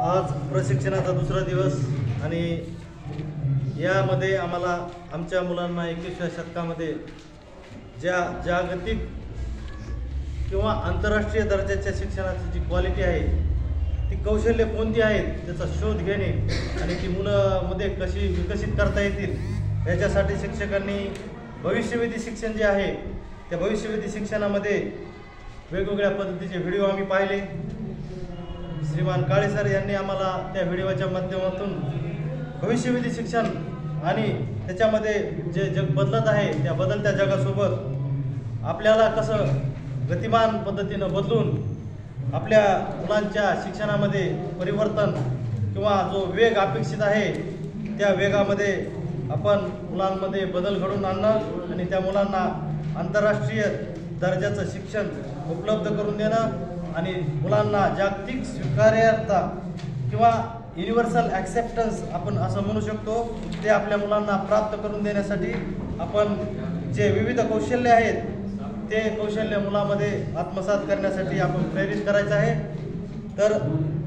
आज प्रशिक्षणाचा दुसरा दिवस आणि यामध्ये आम्हाला आमच्या मुलांना 21व्या शतकामध्ये ज्या जागतिक किंवा आंतरराष्ट्रीय दर्जाच्या शिक्षणाची जी क्वालिटी आहे ती कौशल्य कोणती आहेत त्याचा शोध घेणे आणि ती मुलांमध्ये कशी विकसित करता येतील याच्यासाठी शिक्षकांनी भविष्यवेधी शिक्षण जे आहे त्या भविष्यवेधी शिक्षणामध्ये वेगवेगळ्या पद्धतीचे व्हिडिओ आम्ही पाहिले। श्रीमान काळे सर यांनी आम्हाला त्या व्हिडिओच्या माध्यमातून भविष्यवेधी शिक्षण आणि त्याच्यामध्ये जे जग बदलत आहे त्या बदलत्या जगासोबत आपल्याला कसं गतिमान पद्धतीनं बदलून आपल्या मुलांच्या शिक्षणामध्ये परिवर्तन किंवा जो वेग अपेक्षित आहे त्या वेगामध्ये आपण मुलांमध्ये बदल घडवून आणणं आणि त्या मुलांना आंतरराष्ट्रीय दर्जाचं शिक्षण उपलब्ध करून देणं आणि मुलांना जागतिक स्वीकार्यता किंवा युनिव्हर्सल ॲक्सेप्टन्स आपण असं म्हणू शकतो ते आपल्या मुलांना प्राप्त करून देण्यासाठी आपण जे विविध कौशल्य आहेत ते कौशल्य मुलामध्ये आत्मसात करण्यासाठी आपण प्रेरित करायचं आहे। तर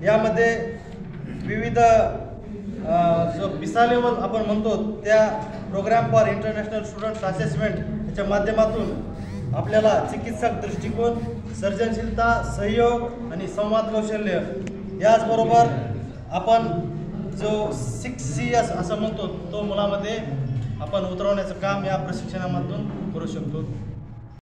यामध्ये विविध जो पिसा लेवल आपण म्हणतो त्या program for international students assessment याच्या माध्यमातून आपल्याला चिकित्सक दृष्टिकोन, सर्जनशीलता, सहयोग आणि संवाद कौशल्य याचबरोबर आपण जो 6Cs असं म्हणतो तो मुलामध्ये आपण उतरवण्याचं काम या प्रशिक्षणामधून करू शकतो।